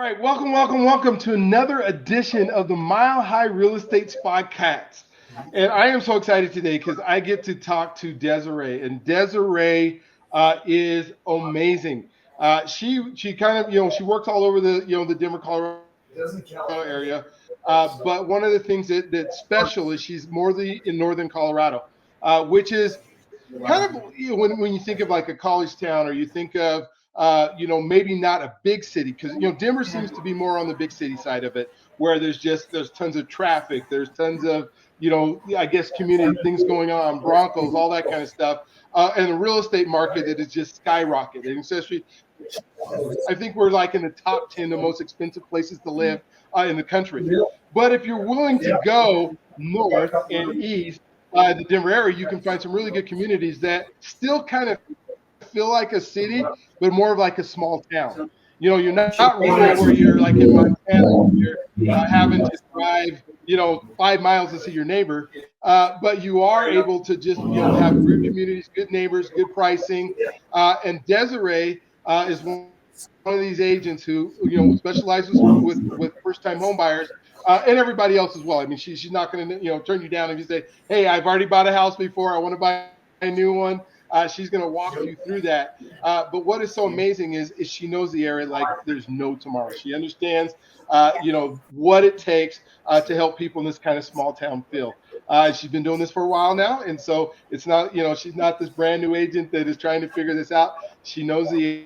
right, welcome to another edition of the Mile High Real Estate Podcast. And I am so excited today because I get to talk to Desarey, and Desarey is amazing. She kind of she works all over the Denver, Colorado area. But one of the things that's special is she's more in northern Colorado, which is kind of when you think of like a college town, or you think of maybe not a big city, because Denver seems to be more on the big city side of it, where there's tons of traffic, there's tons of I guess community things going on, Broncos, all that kind of stuff, and a real estate market that is just skyrocketed. And especially, I think we're like in the top 10 the most expensive places to live in the country. But if you're willing to go north and east, the Denver area, you can find some really good communities that still kind of feel like a city, but more of like a small town. You're not rural where you're like in Montana, where you're having to drive, 5 miles to see your neighbor. But you are able to just, have good communities, good neighbors, good pricing. And Desarey is one of these agents who, specializes with first-time home buyers. And everybody else as well. I mean, she's not going to, turn you down if you say, "Hey, I've already bought a house before. I want to buy a new one." She's going to walk you through that. But what is so amazing is she knows the area like there's no tomorrow. She understands, what it takes to help people in this kind of small town feel. She's been doing this for a while now, and so it's not, she's not this brand new agent that is trying to figure this out. She knows the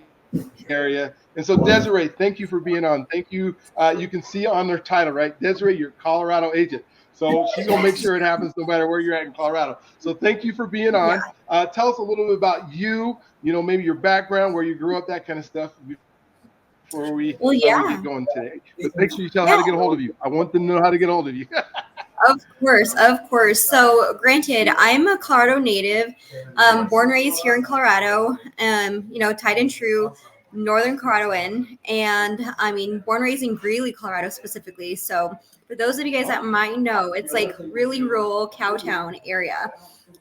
area. And so, Desarey, thank you for being on. Thank you. You can see on their title, right? Desarey, you're Colorado agent. So she's going to make sure it happens no matter where you're at in Colorado. So thank you for being on. Tell us a little bit about you, maybe your background, where you grew up, that kind of stuff, before we get going today. But make sure you tell how to get a hold of you. I want them to know how to get a hold of you. Of course. So, granted, I'm a Colorado native, born and raised here in Colorado, tied and true Northern Coloradoan, and I mean, born and raised in Greeley, Colorado specifically. So, for those of you guys that might know, it's like really rural cowtown area.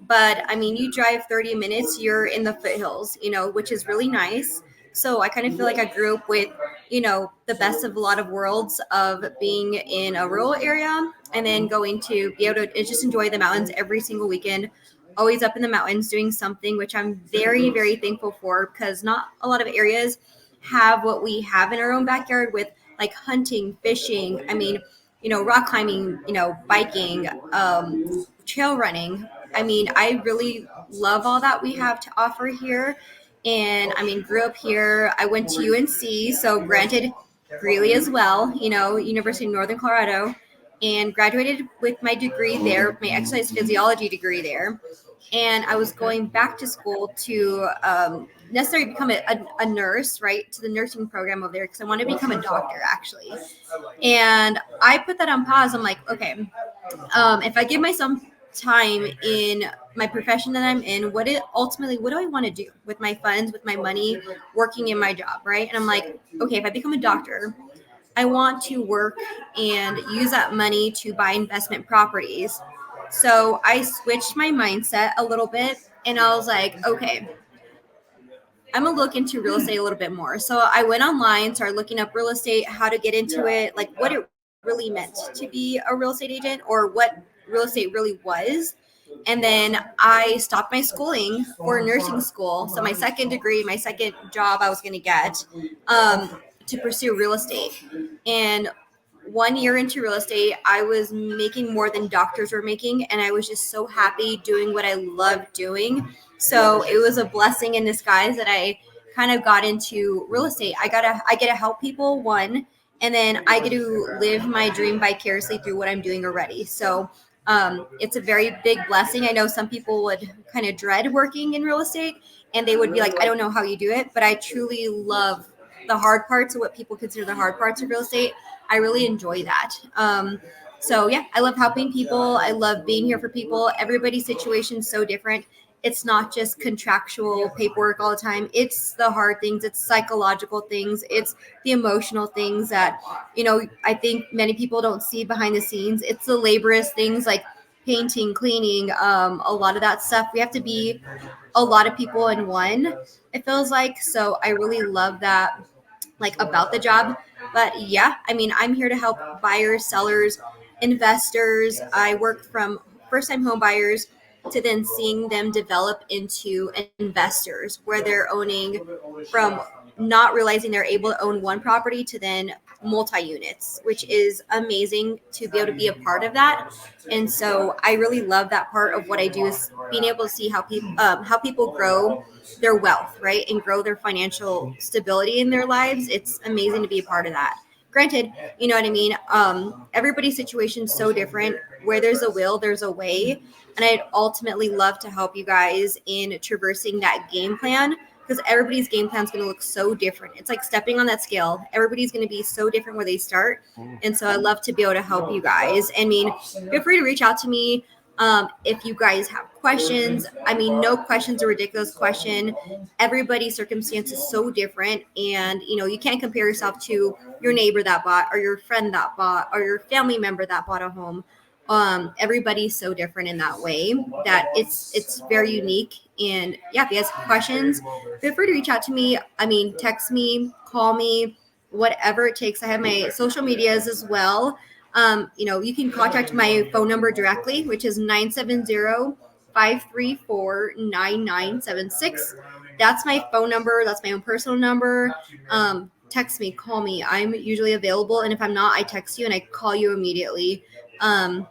But I mean, you drive 30 minutes, you're in the foothills, which is really nice. So I kind of feel like I grew up with, the best of a lot of worlds of being in a rural area and then going to be able to just enjoy the mountains every single weekend, always up in the mountains doing something, which I'm very, very thankful for, because not a lot of areas have what we have in our own backyard with like hunting, fishing. I mean, rock climbing, biking, trail running. I mean, I really love all that we have to offer here. And I mean, grew up here. I went to UNC, so granted, Greeley as well, University of Northern Colorado, and graduated with my degree there, my exercise physiology degree there. And I was going back to school to necessarily become a nurse, right, to the nursing program over there, because I wanted to become a doctor, actually. And I put that on pause. I'm like, okay, if I give myself time in my profession that I'm in, what do I want to do with my funds, with my money, working in my job, right? And I'm like, okay, if I become a doctor, I want to work and use that money to buy investment properties. So I switched my mindset a little bit, and I was like, okay, I'm gonna look into real estate a little bit more. So I went online, started looking up real estate, how to get into it, like what it really meant to be a real estate agent, or what real estate really was. And then I stopped my schooling for nursing school. So my second degree, my second job I was going to get to pursue real estate. And 1 year into real estate, I was making more than doctors were making. And I was just so happy doing what I loved doing. So it was a blessing in disguise that I kind of got into real estate. I get to help people, one, and then I get to live my dream vicariously through what I'm doing already. So it's a very big blessing. I know some people would kind of dread working in real estate, and they would be like, I don't know how you do it, but I truly love the hard parts of what people consider the hard parts of real estate. I really enjoy that. So yeah, I love helping people. I love being here for people. Everybody's situation is so different. It's not just contractual paperwork all the time. It's the hard things. It's psychological things. It's the emotional things that, I think many people don't see behind the scenes. It's the laborious things like painting, cleaning, a lot of that stuff. We have to be a lot of people in one, it feels like. So I really love that, like, about the job. But yeah, I mean, I'm here to help buyers, sellers, investors. I work from first time home buyers to then seeing them develop into investors where they're owning from not realizing they're able to own one property to then multi units, which is amazing to be able to be a part of that. And so I really love that part of what I do is being able to see how people grow their wealth, right, and grow their financial stability in their lives. It's amazing to be a part of that. Granted, you know what I mean. Everybody's situation is so different. Where there's a will, there's a way, and I'd ultimately love to help you guys in traversing that game plan because everybody's game plan is going to look so different. It's like stepping on that scale. Everybody's going to be so different where they start. And so I love to be able to help you guys. I mean, feel free to reach out to me if you guys have questions. I mean, no question's a ridiculous question. Everybody's circumstance is so different. And, you know, you can't compare yourself to your neighbor that bought or your friend that bought or your family member that bought a home. Everybody's so different in that way that it's very unique. And yeah, if you guys have questions, feel free to reach out to me. I mean, text me, call me, whatever it takes. I have my social medias as well. You know, you can contact my phone number directly, which is 970-534-9976. That's my phone number. That's my own personal number. Text me, call me. I'm usually available. And if I'm not, I text you and I call you immediately. I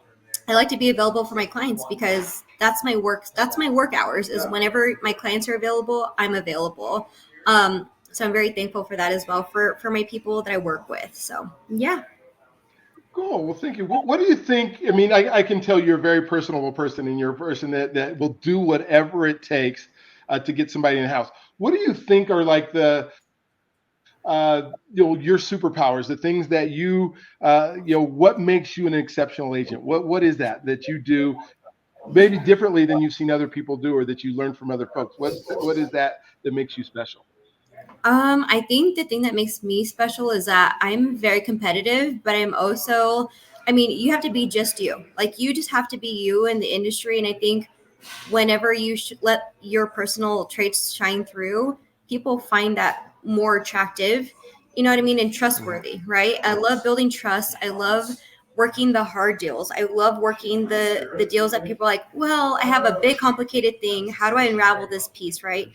like to be available for my clients because that's my work. That's my work hours is whenever my clients are available, I'm available. So I'm very thankful for that as well for my people that I work with. So yeah. Cool. Well, thank you. What do you think? I mean, I can tell you're a very personable person, and you're a person that will do whatever it takes to get somebody in the house. What do you think are like the your superpowers, the things that what makes you an exceptional agent? What is that you do maybe differently than you've seen other people do, or that you learned from other folks? What is that makes you special? I think the thing that makes me special is that I'm very competitive, but I'm also, I mean, you have to be just you. Like, you just have to be you in the industry. And I think whenever you let your personal traits shine through, people find that more attractive, you know what I mean, and trustworthy, right? I love building trust. I love working the hard deals. I love working the deals that people are like, well, I have a big complicated thing. How do I unravel this piece, right?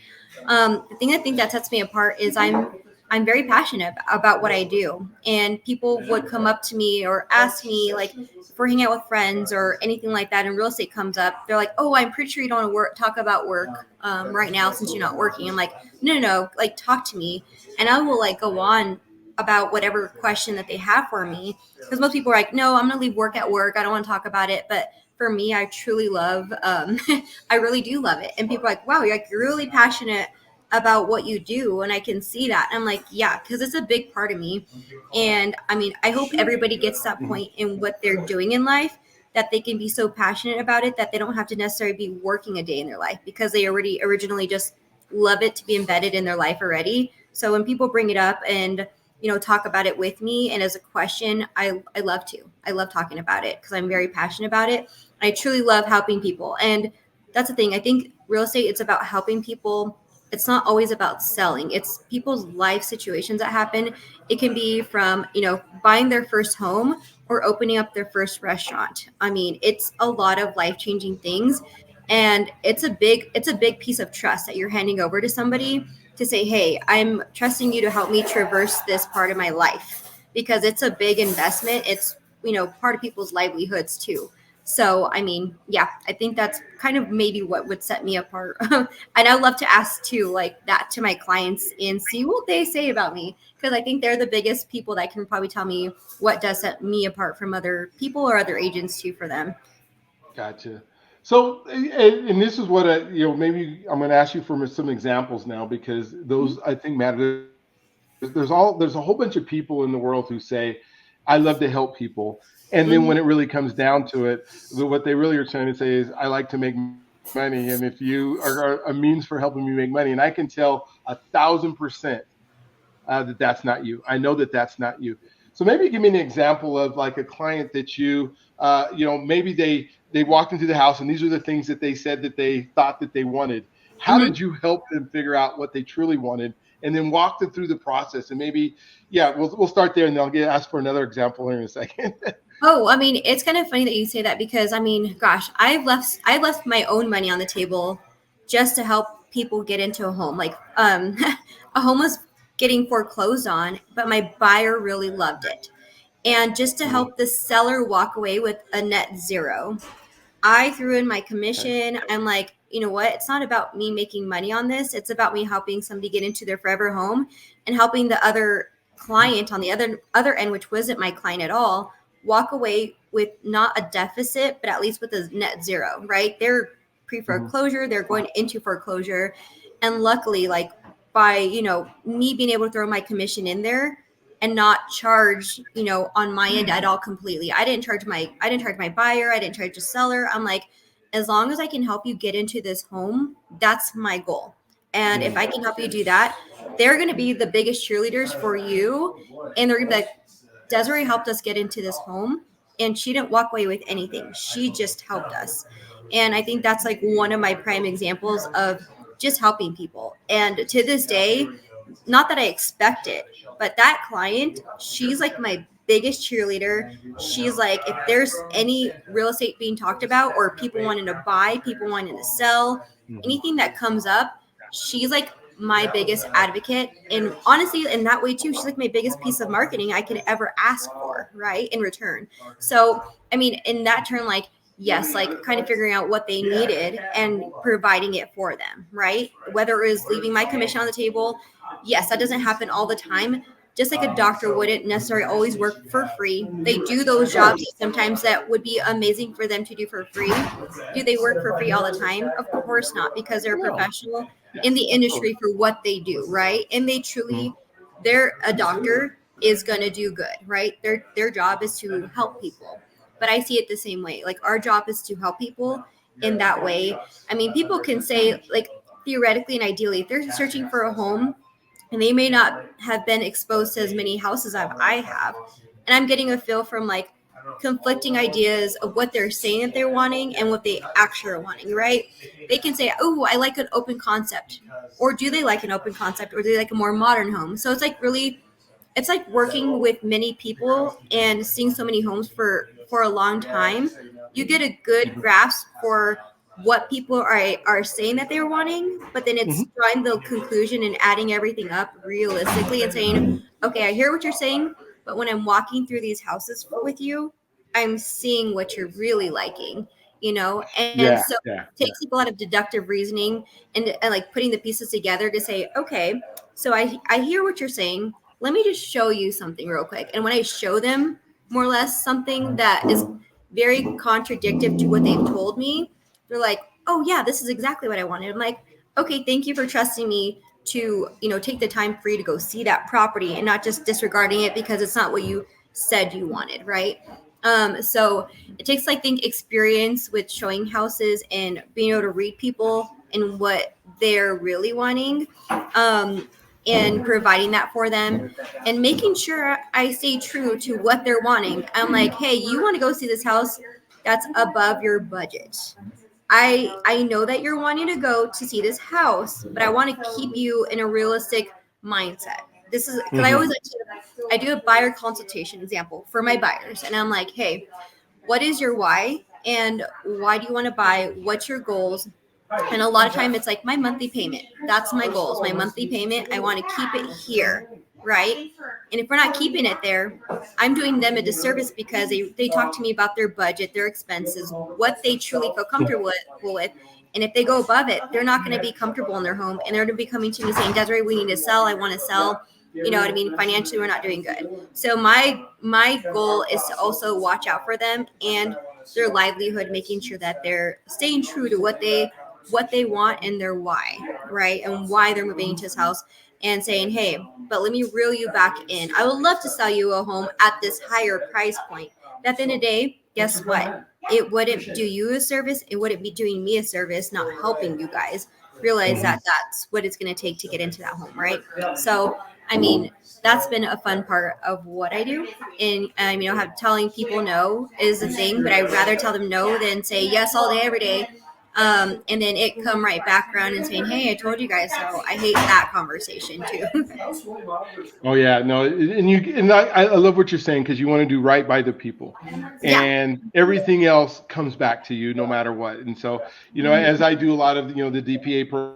The thing I think that sets me apart is I'm very passionate about what I do, and people would come up to me or ask me, like, if we're hanging out with friends or anything like that, and real estate comes up, they're like, "Oh, I'm pretty sure you don't want to talk about work right now since you're not working." I'm like, "No, like, talk to me," and I will like go on about whatever question that they have for me, because most people are like, "No, I'm gonna leave work at work. I don't want to talk about it," but for me, I truly love, I really do love it. And people are like, wow, you're really passionate about what you do. And I can see that. I'm like, yeah, because it's a big part of me. And I mean, I hope everybody gets that point in what they're doing in life, that they can be so passionate about it that they don't have to necessarily be working a day in their life because they already originally just love it to be embedded in their life already. So when people bring it up and, you know, talk about it with me and as a question, I love to. I love talking about it because I'm very passionate about it. I truly love helping people. And that's the thing. I think real estate, it's about helping people. It's not always about selling. It's people's life situations that happen. It can be from, you know, buying their first home or opening up their first restaurant. I mean, it's a lot of life-changing things. And it's a big piece of trust that you're handing over to somebody to say, hey, I'm trusting you to help me traverse this part of my life because it's a big investment. It's, you know, part of people's livelihoods too. So, I mean, yeah, I think that's kind of maybe what would set me apart. And I love to ask too, like that to my clients and see what they say about me. Because I think they're the biggest people that can probably tell me what does set me apart from other people or other agents too for them. Gotcha. So, and this is what maybe I'm going to ask you for some examples now, because those I think matter. There's a whole bunch of people in the world who say, I love to help people. And then when Mhm. it really comes down to it, what they really are trying to say is, I like to make money. And if you are a means for helping me make money, and I can tell 1,000% that that's not you. I know that that's not you. So maybe give me an example of like a client that maybe they walked into the house and these are the things that they said that they thought that they wanted. How Mhm. did you help them figure out what they truly wanted? and then walk them through the process. And maybe, yeah, we'll start there, and then I'll ask for another example here in a second. Oh, I mean, it's kind of funny that you say that because I mean, gosh, I've left my own money on the table just to help people get into a home. Like a home was getting foreclosed on, but my buyer really loved it. And just to Mhm. help the seller walk away with a net zero, I threw in my Okay. commission. I'm like, you know what? It's not about me making money on this. It's about me helping somebody get into their forever home and helping the other client on the other end, which wasn't my client at all, walk away with not a deficit, but at least with a net zero, right? They're Mhm. pre-foreclosure, they're going into foreclosure. And luckily, like by, me being able to throw my commission in there and not charge, on my end at all completely. I didn't charge my buyer, I didn't charge the seller. I'm like, as long as I can help you get into this home, that's my goal. And if Mhm. I can help you do that, they're going to be the biggest cheerleaders for you. And they're going to be like, Desiree helped us get into this home and she didn't walk away with anything. She just helped us. And I think that's like one of my prime examples of just helping people. And to this day, not that I expect it, but that client, she's like my biggest cheerleader. She's like, if there's any real estate being talked about or people wanting to buy, people wanting to sell, Mhm. anything that comes up, she's like my biggest advocate. And honestly, in that way too, she's like my biggest piece of marketing I could ever ask for, right? In return. So, I mean, in that turn, like, yes, like kind of figuring out what they needed and providing it for them, right? Whether it was leaving my commission on the table, yes, that doesn't happen all the time. Just like a doctor wouldn't necessarily always work for free. They do those Sure. jobs sometimes that would be amazing for them to do for free. Do they work for free all the time? Of course not, because they're a No. professional in the Absolutely. industry for what they do, right? And they Mhm. truly, they're a doctor is going to do good, right? Their job is to help people. But I see it the same way. Like our job is to help people in that way. I mean, people can say like theoretically and ideally, if they're searching for a home and they may not have been exposed to as many houses as I have, and I'm getting a feel from like conflicting ideas of what they're saying that they're wanting and what they actually are wanting, right? They can say, oh, I like an open concept. Or do they like an open concept? Or do they like a more modern home? So it's like really, it's like working with many people and seeing so many homes for a long time. You get a good Mhm. grasp for what people are saying that they're wanting, but then it's Mhm. drawing the conclusion and adding everything up realistically and saying, okay, I hear what you're saying, but when I'm walking through these houses with you, I'm seeing what you're really liking, and Yeah. so Yeah. it takes a lot of deductive reasoning and like putting the pieces together to say, okay, so I hear what you're saying. Let me just show you something real quick. And when I show them more or less something that is very contradictive to what they've told me, they're like, oh yeah, this is exactly what I wanted. I'm like, okay, thank you for trusting me to, take the time for you to go see that property and not just disregarding it because it's not what you said you wanted, right? So it takes, I think, experience with showing houses and being able to read people and what they're really wanting. And providing that for them and making sure I stay true to what they're wanting. I'm like, hey, you want to go see this house that's above your budget. I know that you're wanting to go to see this house, but I want to keep you in a realistic mindset. This is because I Mhm. always like to, I do a buyer consultation example for my buyers, and I'm like, hey, what is your why and why do you want to buy? What's your goals? And a lot of time it's like my monthly payment. That's my goals. My monthly payment. I want to keep it here, right? And if we're not keeping it there, I'm doing them a disservice because they talk to me about their budget, their expenses, what they truly feel comfortable with. And if they go above it, they're not going to be comfortable in their home. And they're going to be coming to me saying, Desiree, we need to sell. I want to sell. You know what I mean? Financially, we're not doing good. So my goal is to also watch out for them and their livelihood, making sure that they're staying true to what they want and their why, right? And why they're moving into this house and saying, hey, but let me reel you back in. I would love to sell you a home at this higher price point. But at the end of the day, guess what? It wouldn't do you a service. It wouldn't be doing me a service, not helping you guys realize Mhm. that that's what it's going to take to get into that home, right? So, I mean, that's been a fun part of what I do. And have telling people no is a thing, but I'd rather tell them no than say yes all day, every day. And then it come right back around and saying, hey, I told you guys so. I hate that conversation too. Oh yeah, no, and I love what you're saying because you want to do right by the people, Yeah. and everything else comes back to you no matter what. And so, as I do a lot of the DPA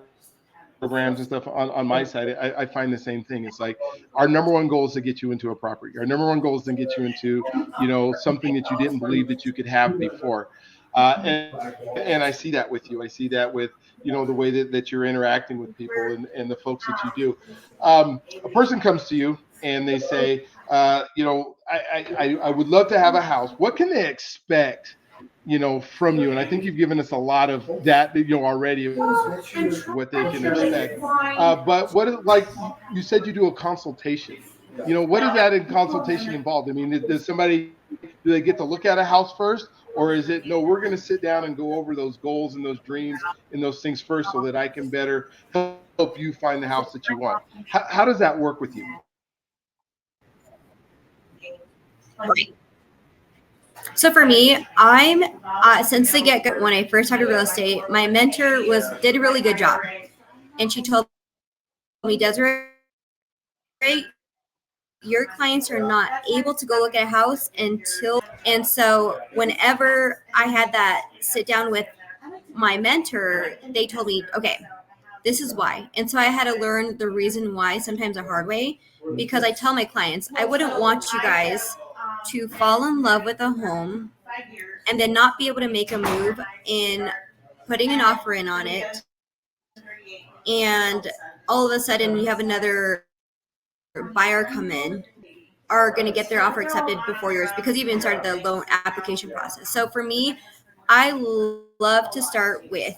programs and stuff on my side, I find the same thing. It's like our number one goal is to get you into a property. Our number one goal is to get you into something that you didn't believe that you could have before. And I see that with you. I see that with the way that you're interacting with people and the folks that you do. A person comes to you and they say, I would love to have a house. What can they expect, from you? And I think you've given us a lot of that, already, what they can expect. But what is, like you said, you do a consultation. What is that in consultation involved? I mean, does somebody, do they get to look at a house first, or is it no? We're going to sit down and go over those goals and those dreams and those things first, so that I can better help you find the house that you want. How does that work with you? Right. So for me, I'm since the get go, when I first started real estate, my mentor did a really good job, and she told me, Desiree, your clients are not able to go look at a house until. And so whenever I had that sit down with my mentor, they told me, okay, this is why. And so I had to learn the reason why, sometimes a hard way, because I tell my clients, I wouldn't want you guys to fall in love with a home and then not be able to make a move in putting an offer in on it. And all of a sudden you have another buyer come in, are going to get their offer accepted before yours because you even started the loan application process. So for me, I love to start with,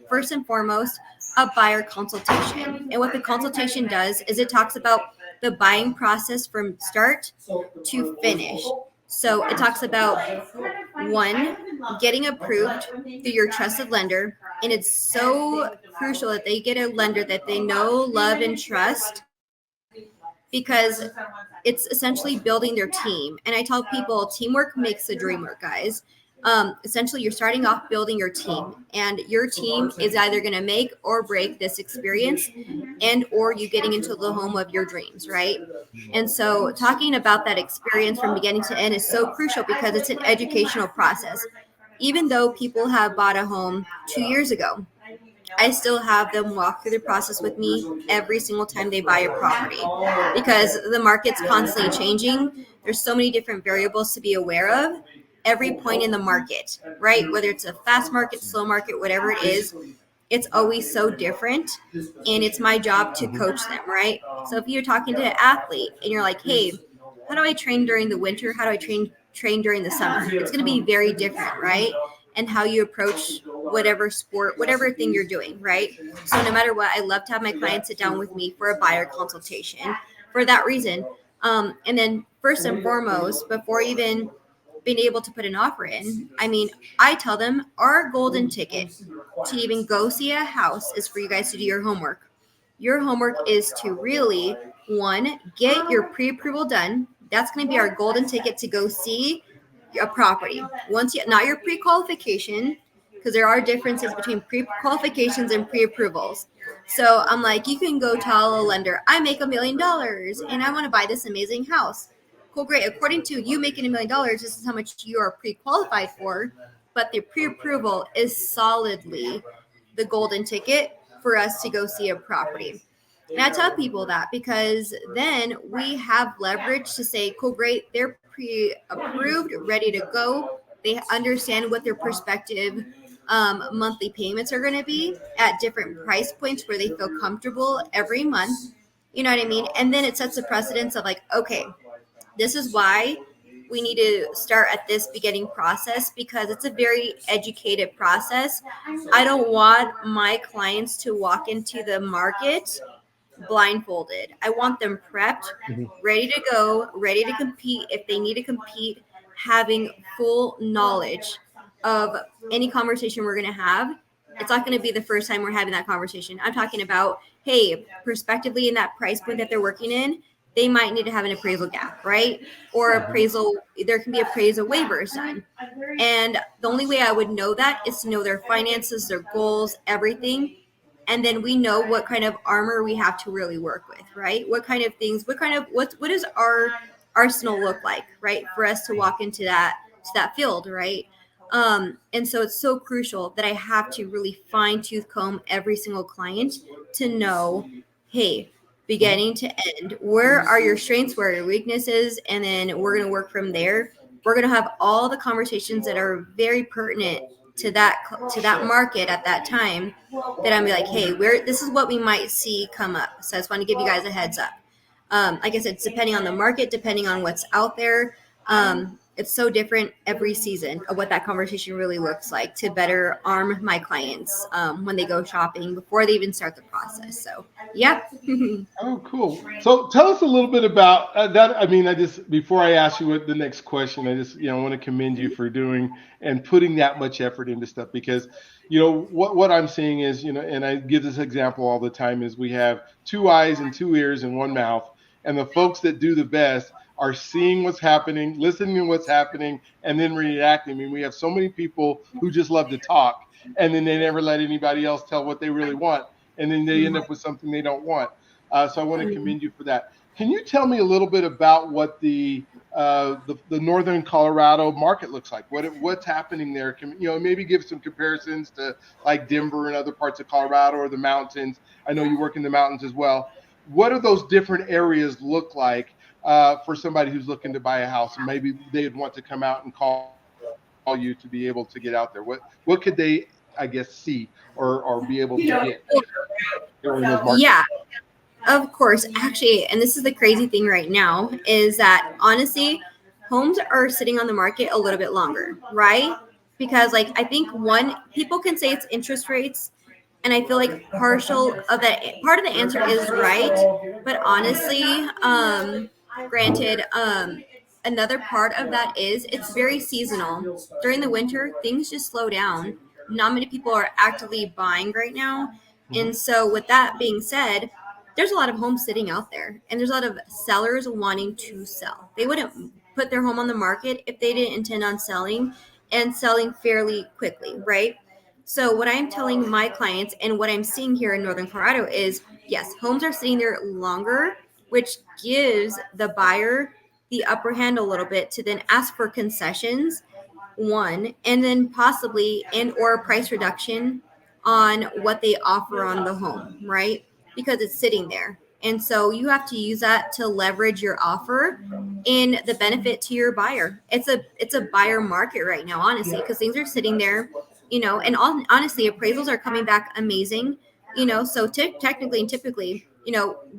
first and foremost, a buyer consultation. And what the consultation does is it talks about the buying process from start to finish. So it talks about, one, getting approved through your trusted lender. And it's so crucial that they get a lender that they know, love, and trust, because it's essentially building their team. And I tell people, teamwork makes the dream work, guys. Essentially, you're starting off building your team, and your team is either going to make or break this experience, and or you getting into the home of your dreams, right? And so talking about that experience from beginning to end is so crucial because it's an educational process. Even though people have bought a home 2 years ago, I still have them walk through the process with me every single time they buy a property, because the market's constantly changing. There's so many different variables to be aware of every point in the market, right? Whether it's a fast market, slow market, whatever it is, it's always so different. And it's my job to coach them, right? So if you're talking to an athlete and you're like, hey, how do I train during the winter? How do I train during the summer? It's going to be very different, right? And how you approach whatever sport, whatever thing you're doing, right? So no matter what, I love to have my clients sit down with me for a buyer consultation for that reason. And then first and foremost, before even being able to put an offer in, I mean, I tell them our golden ticket to even go see a house is for you guys to do your homework. Your homework is to really, one, get your pre-approval done. That's going to be our golden ticket to go see a property. Once you, not your pre-qualification, because there are differences between pre-qualifications and pre-approvals. So I'm like, you can go tell a lender, I make $1 million and I want to buy this amazing house. Cool, great. According to you making $1 million, this is how much you are pre-qualified for. But the pre-approval is solidly the golden ticket for us to go see a property. And I tell people that because then we have leverage to say, cool, great, they're pre-approved, ready to go. They understand what their prospective monthly payments are going to be at different price points where they feel comfortable every month. You know what I mean? And then it sets a precedence of like, okay, this is why we need to start at this beginning process, because it's a very educated process. I don't want my clients to walk into the market blindfolded. I want them prepped, Mhm. ready to go, ready to compete if they need to compete, having full knowledge of any conversation we're going to have. It's not going to be the first time we're having that conversation. I'm talking about, hey, prospectively in that price point that they're working in, they might need to have an appraisal gap, right? Or appraisal, there can be appraisal waivers done. And the only way I would know that is to know their finances, their goals, everything. And then we know what kind of armor we have to really work with, right? What kind of things, what does our arsenal look like, right? For us to walk to that field, right? And so it's so crucial that I have to really fine tooth comb every single client to know, hey, beginning to end, where are your strengths, where are your weaknesses, and then we're going to work from there. We're going to have all the conversations that are very pertinent to that market at that time, that I'm like, hey, where this is what we might see come up. So I just want to give you guys a heads up. Like I said, it's depending on the market, depending on what's out there. It's so different every season of what that conversation really looks like to better arm my clients when they go shopping before they even start the process. So, yeah. Oh, cool. So tell us a little bit about that. I mean, I just, before I ask you what the next question, I just, want to commend you for doing and putting that much effort into stuff, because, what I'm seeing is, and I give this example all the time, is we have two eyes and two ears and one mouth. And the folks that do the best are seeing what's happening, listening to what's happening, and then reacting. I mean, we have so many people who just love to talk, and then they never let anybody else tell what they really want. And then they end up with something they don't want. So I want to commend you for that. Can you tell me a little bit about what the northern Colorado market looks like? What's happening there? Can maybe give some comparisons to like Denver and other parts of Colorado or the mountains? I know you work in the mountains as well. What do those different areas look like for somebody who's looking to buy a house, and maybe they'd want to come out and call you to be able to get out there? What could they, I guess, see or be able to get during those markets? Yeah. Of course, actually, and this is the crazy thing right now, is that honestly, homes are sitting on the market a little bit longer, right? Because like I think one people can say it's interest rates, and I feel like partial of that part of the answer is right, but honestly, granted, another part of that is it's very seasonal. During the winter, things just slow down. Not many people are actively buying right now, and so with that being said, there's a lot of homes sitting out there, and there's a lot of sellers wanting to sell. They wouldn't put their home on the market if they didn't intend on selling, and selling fairly quickly, right? So what I'm telling my clients and what I'm seeing here in Northern Colorado is, yes, homes are sitting there longer, which gives the buyer the upper hand a little bit to then ask for concessions, one, and then possibly and or price reduction on what they offer on the home, right? Because it's sitting there. And so you have to use that to leverage your offer in the benefit to your buyer. It's a buyer market right now, honestly, because things are sitting there, and honestly, appraisals are coming back amazing, so technically and typically,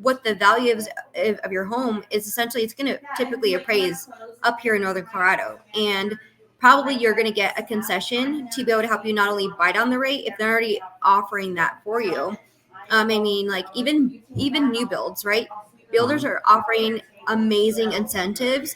what the value of your home is, essentially it's going to typically appraise up here in Northern Colorado. And probably you're going to get a concession to be able to help you not only buy down the rate if they're already offering that for you. I mean, like even new builds, right? Builders are offering amazing incentives,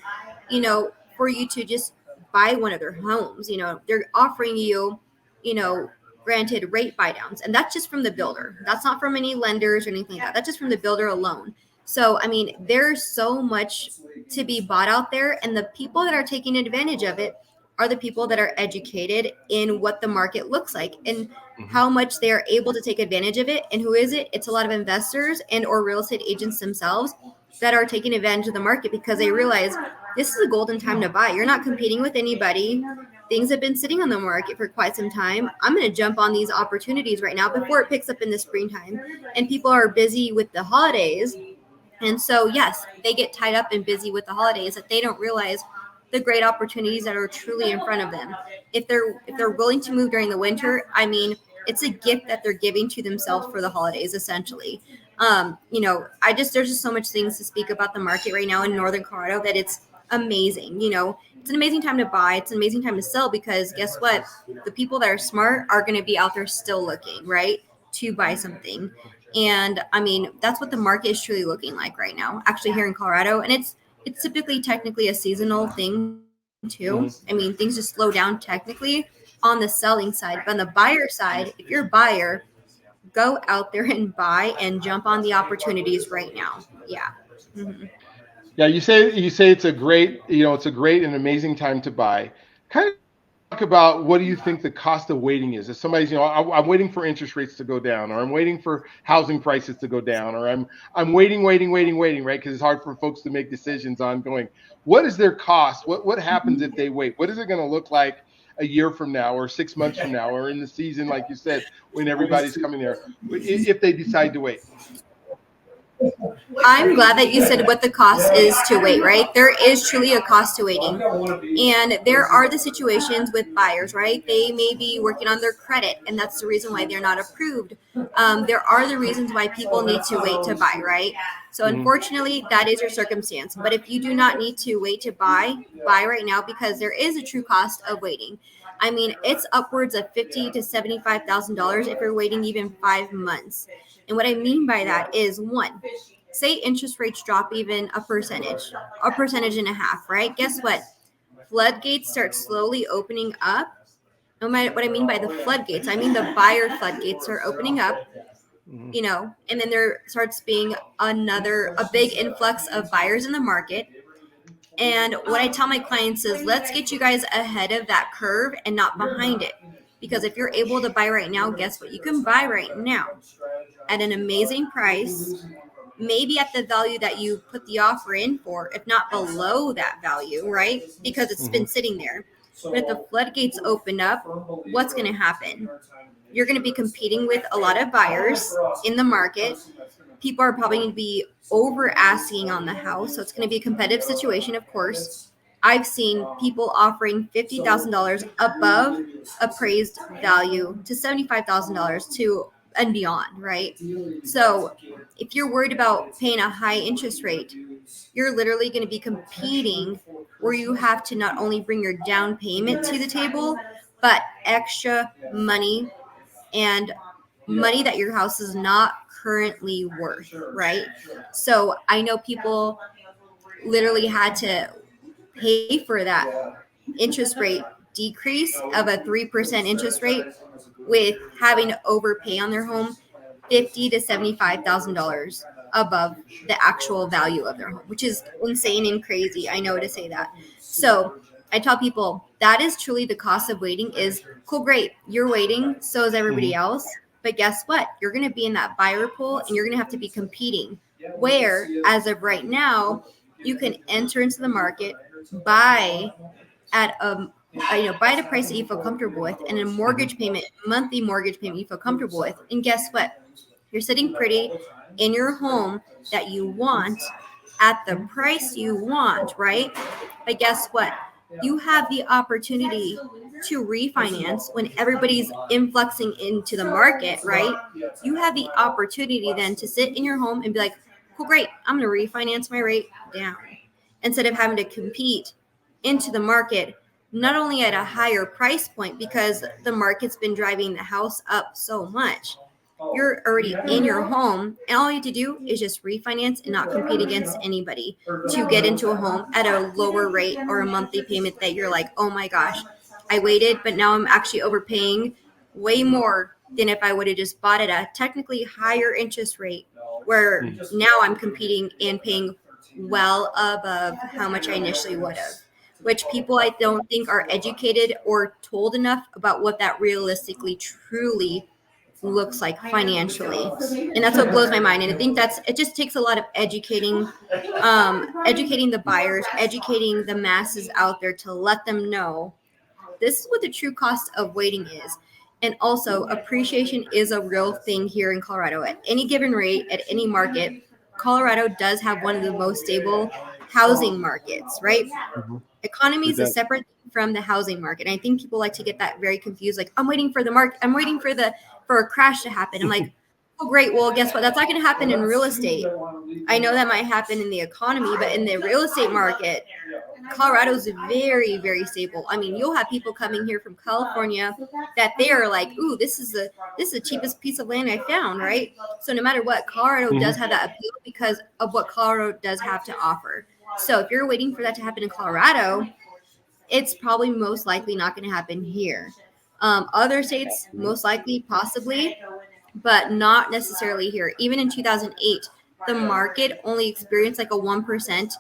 for you to just buy one of their homes. They're offering you, you know, granted rate buy downs, and that's just from the builder. That's not from any lenders or anything like that. That's just from the builder alone. So, I mean, there's so much to be bought out there, and the people that are taking advantage of it are the people that are educated in what the market looks like and how much they are able to take advantage of it. And who is it? It's a lot of investors and or real estate agents themselves that are taking advantage of the market because they realize this is a golden time to buy. You're not competing with anybody. Things have been sitting on the market for quite some time. I'm going to jump on these opportunities right now before it picks up in the springtime. And people are busy with the holidays. And so, yes, they get tied up and busy with the holidays that they don't realize the great opportunities that are truly in front of them. If they're willing to move during the winter, I mean, it's a gift that they're giving to themselves for the holidays, essentially. There's just so much things to speak about the market right now in Northern Colorado that it's amazing. It's an amazing time to buy. It's an amazing time to sell because guess what? The people that are smart are going to be out there still looking, right, to buy something. And I mean, that's what the market is truly looking like right now, actually here in Colorado. And it's typically technically a seasonal thing too. I mean, things just slow down technically on the selling side. But on the buyer side, if you're a buyer, go out there and buy and jump on the opportunities right now. Yeah. Mm-hmm. Yeah, you say it's a great, it's a great and amazing time to buy. Kind of talk about what do you think the cost of waiting is? If somebody's, I'm waiting for interest rates to go down, or I'm waiting for housing prices to go down, or I'm waiting, right? Because it's hard for folks to make decisions on going. What is their cost? What happens if they wait? What is it going to look like a year from now, or 6 months from now, or in the season, like you said, when everybody's coming there, if they decide to wait? I'm glad that you said what the cost is to wait, right? There is truly a cost to waiting. And there are the situations with buyers, right? They may be working on their credit, and that's the reason why they're not approved. There are the reasons why people need to wait to buy, right? So, Mm-hmm. unfortunately, that is your circumstance. But if you do not need to wait to buy right now because there is a true cost of waiting. I mean, it's upwards of $50,000 to $75,000 if you're waiting even 5 months. And what I mean by that is one, say interest rates drop even a percentage and a half, right? Guess what? Floodgates start slowly opening up. No matter what I mean by the floodgates, I mean the buyer floodgates are opening up, Mm-hmm. and then there starts being a big influx of buyers in the market. And what I tell my clients is let's get you guys ahead of that curve and not behind it. Because if you're able to buy right now, guess what? You can buy right now at an amazing price, maybe at the value that you put the offer in for, if not below that value, right? Because it's Mm-hmm. been sitting there. But if the floodgates open up, what's going to happen? You're going to be competing with a lot of buyers in the market. People are probably going to be over asking on the house. So it's going to be a competitive situation, of course. I've seen people offering $50,000 above appraised value to $75,000 to and beyond, right? So if you're worried about paying a high interest rate, you're literally going to be competing where you have to not only bring your down payment to the table, but extra money and money that your house is not currently worth, right? So I know people literally had to pay for that interest rate decrease of a 3% interest rate with having to overpay on their home $50,000 to $75,000 above the actual value of their home, which is insane and crazy. I know to say that. So I tell people that is truly the cost of waiting is cool, great. You're waiting, so is everybody Mm-hmm. else. But guess what? You're going to be in that buyer pool and you're going to have to be competing. Where, as of right now, you can enter into the market, buy at buy at a price that you feel comfortable with and a Mm-hmm. monthly mortgage payment you feel comfortable with. And guess what? You're sitting pretty in your home that you want at the price you want, right? But guess what? You have the opportunity to refinance when everybody's influxing into the market, right? You have the opportunity then to sit in your home and be like, cool, great, I'm going to refinance my rate down instead of having to compete into the market, not only at a higher price point because the market's been driving the house up so much. You're already in your home, and all you have to do is just refinance and not compete against anybody to get into a home at a lower rate or a monthly payment that you're like, oh my gosh, I waited, but now I'm actually overpaying way more than if I would have just bought it at a technically higher interest rate, where now I'm competing and paying well above how much I initially would have, which people I don't think are educated or told enough about what that realistically truly looks like financially. And that's what blows my mind. And I think it just takes a lot of educating the buyers, educating the masses out there to let them know this is what the true cost of waiting is. And also, appreciation is a real thing here in Colorado. At any given rate, at any market, Colorado does have one of the most stable housing markets, right? Mm-hmm. Economy It is a does. separate thing from the housing market. And I think people like to get that very confused. Like, I'm waiting for the market. I'm waiting for a crash to happen. I'm like, oh, great. Well, guess what? That's not going to happen in real estate. I know that might happen in the economy, but in the real estate market, Colorado's very, very stable. I mean, you'll have people coming here from California that they are like, ooh, this is the cheapest piece of land I found, right? So no matter what, Colorado does Mm-hmm. have that appeal because of what Colorado does have to offer. So if you're waiting for that to happen in Colorado, it's probably most likely not going to happen here. Other states, most likely, possibly, but not necessarily here. Even in 2008, the market only experienced like a 1%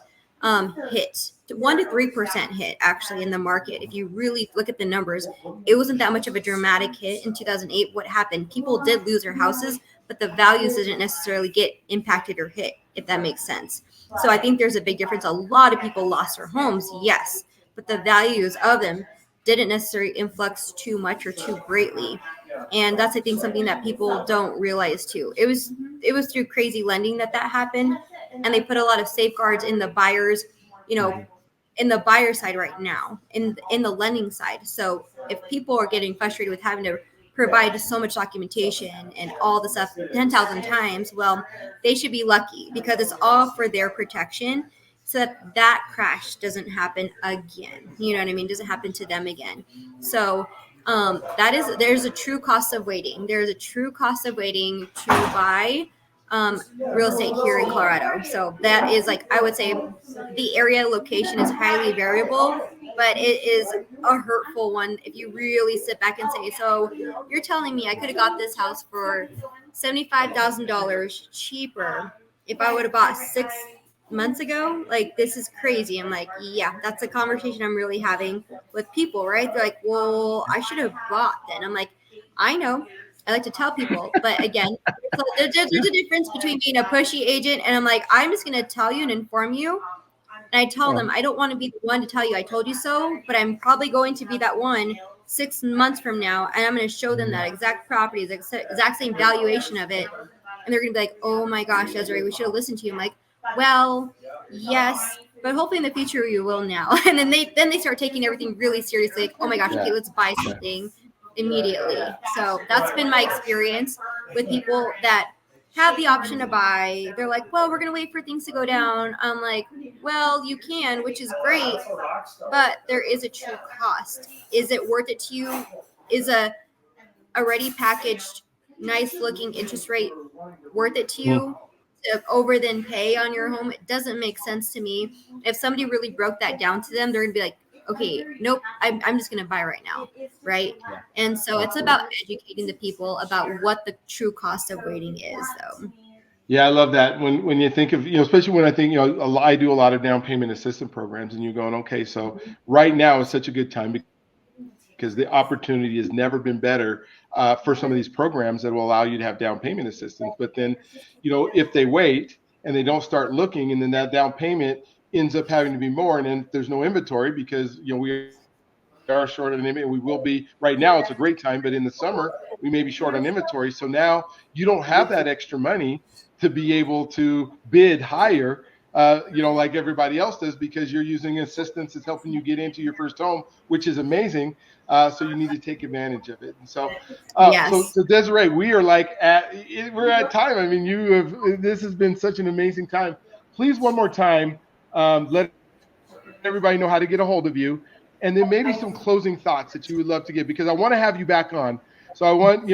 hit 1 to 3% hit actually in the market. If you really look at the numbers, it wasn't that much of a dramatic hit in 2008. What happened? People did lose their houses, but the values didn't necessarily get impacted or hit, if that makes sense. So I think there's a big difference. A lot of people lost their homes, yes, but the values of them didn't necessarily influx too much or too greatly. And that's, I think, something that people don't realize too. It was through crazy lending that happened, and they put a lot of safeguards in the buyers, you know, in the buyer side right now, in the lending side. So if people are getting frustrated with having to provide so much documentation and all the stuff 10,000 times, well, they should be lucky because it's all for their protection, so that crash doesn't happen again. You know what I mean? Doesn't happen to them again. So there's a true cost of waiting. There's a true cost of waiting to buy real estate here in Colorado. So that is, like, I would say the area location is highly variable, but it is a hurtful one if you really sit back and say, so you're telling me I could have got this house for $75,000 cheaper if I would have bought 6 months ago? Like, this is crazy. I'm like, yeah, that's a conversation I'm really having with people, right? They're like, well, I should have bought then. I'm like, I know. I like to tell people, but again, there's a difference between being a pushy agent and I'm like, I'm just going to tell you and inform you. And I tell them, I don't want to be the one to tell you I told you so, but I'm probably going to be that one 6 months from now, and I'm going to show them that exact property, the exact same valuation of it, and they're going to be like, oh my gosh, Desiree, we should have listened to you. I'm like, well, yes, but hopefully in the future you will now. And then they start taking everything really seriously. Like, oh my gosh, okay, let's buy something immediately. So that's been my experience with people that have the option to buy. They're like, well, we're going to wait for things to go down. I'm like, well, you can, which is great, but there is a true cost. Is it worth it to you? Is a already packaged, nice looking interest rate worth it to you to over then pay on your home? It doesn't make sense to me. If somebody really broke that down to them, they're gonna be like, okay, nope, I'm just gonna buy right now, right? And so it's about educating the people about what the true cost of waiting is, though. Yeah, I love that. When you think of, especially when I think, I do a lot of down payment assistance programs, and you're going, okay, so right now is such a good time because the opportunity has never been better for some of these programs that will allow you to have down payment assistance. But then, if they wait and they don't start looking, and then that down payment ends up having to be more, and then there's no inventory because, we are short on inventory. We will be right now. It's a great time, but in the summer we may be short on inventory. So now you don't have that extra money to be able to bid higher, like everybody else does, because you're using assistance that's helping you get into your first home, which is amazing. So you need to take advantage of it. And so, Yes. so Desiree, we are we're at time. I mean, this has been such an amazing time. Please, one more time, let everybody know how to get a hold of you, and then maybe some closing thoughts that you would love to give, because I want to have you back on. So I want,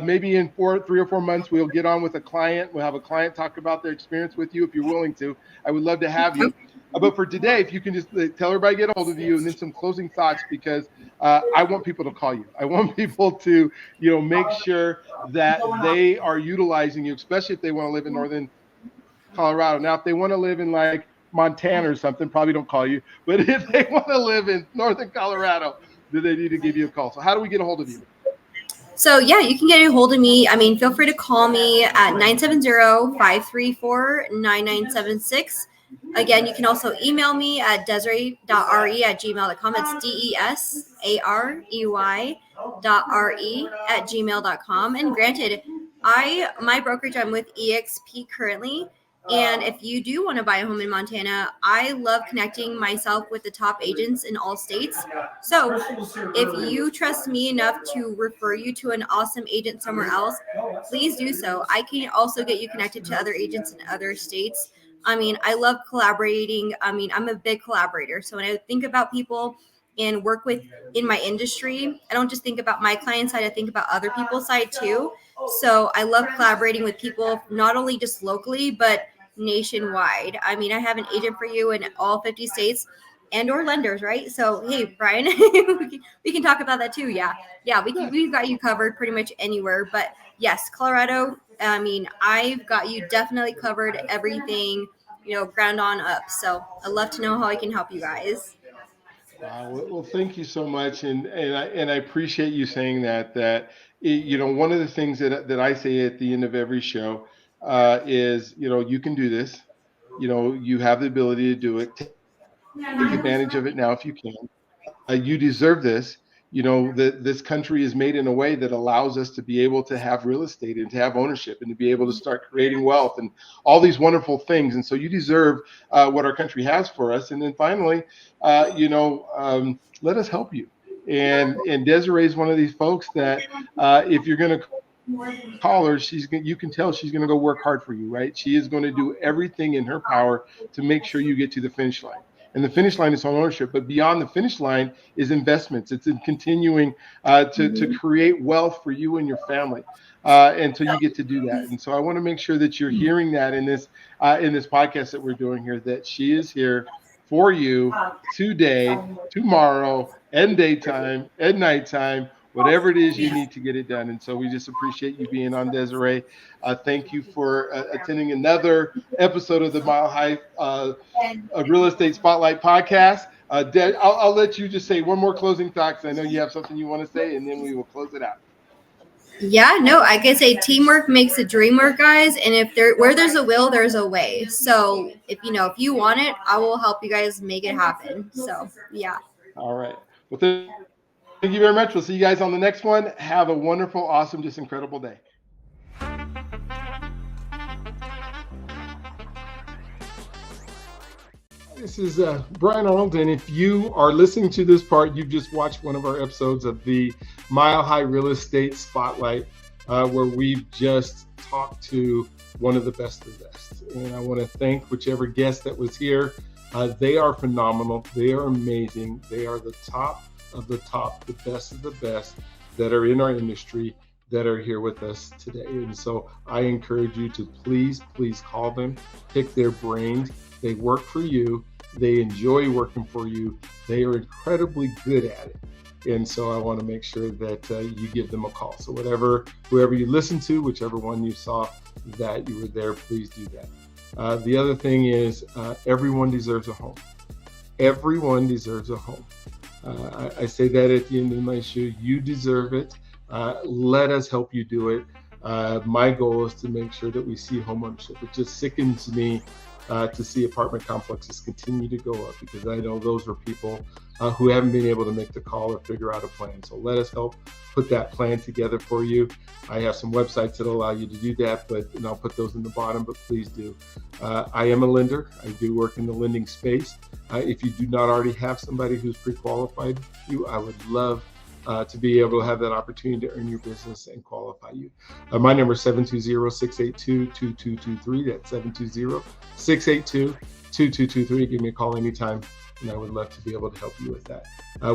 maybe in 3 or 4 months, we'll get on with a client. We'll have a client talk about their experience with you if you're willing to. I would love to have you. But for today, if you can just tell everybody to get a hold of you, and then some closing thoughts, because I want people to call you. I want people to, make sure that they are utilizing you, especially if they want to live in northern Colorado. Now, if they want to live in like Montana or something, probably don't call you. But if they want to live in northern Colorado, then they need to give you a call. So how do we get a hold of you? So yeah, you can get a hold of me. I mean, feel free to call me at 970-534-9976. Again, you can also email me at desarey.re@gmail.com. It's DESAREY.RE@gmail.com. And granted, my brokerage, I'm with EXP currently. And if you do want to buy a home in Montana, I love connecting myself with the top agents in all states. So if you trust me enough to refer you to an awesome agent somewhere else, please do so. I can also get you connected to other agents in other states. I mean, I love collaborating. I mean, I'm a big collaborator. So when I think about people and work with in my industry, I don't just think about my client side, I think about other people's side too. So I love collaborating with people, not only just locally, but nationwide. I mean, I have an agent for you in all 50 states and or lenders, right? So, hey, Brian, we can talk about that too. Yeah. We've got you covered pretty much anywhere. But yes, Colorado, I mean, I've got you definitely covered everything ground on up. So I'd love to know how I can help you guys. Wow. Well, thank you so much, and I appreciate you saying that. One of the things that I say at the end of every show is, you can do this. You have the ability to do it. Take advantage of it now if you can. You deserve this. This country is made in a way that allows us to be able to have real estate and to have ownership and to be able to start creating wealth and all these wonderful things. And so you deserve what our country has for us. And then finally, let us help you. And Desarey is one of these folks that if you're going to call her, you can tell she's going to go work hard for you, right? She is going to do everything in her power to make sure you get to the finish line. And the finish line is home ownership, but beyond the finish line is investments. It's in continuing to create wealth for you and your family until you get to do that. And so I want to make sure that you're hearing that in this podcast that we're doing here, that she is here for you today, tomorrow, and daytime, and nighttime, whatever it is you need to get it done. And so we just appreciate you being on, Desarey. Thank you for attending another episode of the Mile High Real Estate Spotlight podcast. I'll let you just say one more closing thought, because I know you have something you want to say, and then we will close it out. Yeah, no, I can say teamwork makes the dream work, guys. And where there's a will, there's a way. So if you want it, I will help you guys make it happen. So yeah. All right. Well, thank you very much. We'll see you guys on the next one. Have a wonderful, awesome, just incredible day. This is Brian Arnold, and if you are listening to this part, you've just watched one of our episodes of the Mile High Real Estate Spotlight, where we've just talked to one of the best of the best. And I want to thank whichever guest that was here. They are phenomenal. They are amazing. They are the top of the top, the best of the best that are in our industry that are here with us today. And so I encourage you to please call them, pick their brains. They work for you. They enjoy working for you. They are incredibly good at it. And so I want to make sure that you give them a call. So whoever you listen to, whichever one you saw that you were there, please do that. The other thing is everyone deserves a home. Everyone deserves a home. I say that at the end of my show. You deserve it. Let us help you do it. My goal is to make sure that we see home ownership. It just sickens me to see apartment complexes continue to go up, because I know those are people who haven't been able to make the call or figure out a plan. So let us help put that plan together for you. I have some websites that allow you to do that, and I'll put those in the bottom, but please do. I am a lender. I do work in the lending space. If you do not already have somebody who's pre-qualified you, I would love to be able to have that opportunity to earn your business and qualify you. My number is 720-682-2223. That's 720-682-2223. Give me a call anytime, and I would love to be able to help you with that.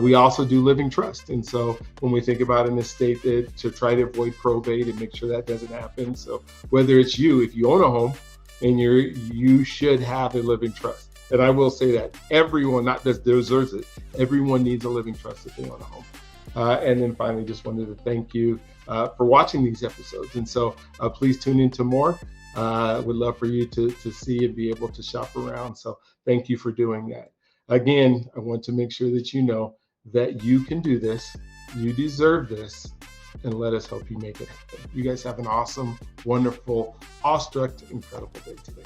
We also do living trust. And so when we think about an estate, to try to avoid probate and make sure that doesn't happen. So whether it's you, if you own a home, and you should have a living trust. And I will say that everyone not just deserves it, everyone needs a living trust if they own a home. And then finally, just wanted to thank you for watching these episodes. And so please tune into more. Would love for you to see and be able to shop around. So thank you for doing that. Again, I want to make sure that you know that you can do this. You deserve this. And let us help you make it happen. You guys have an awesome, wonderful, awestruck, incredible day today.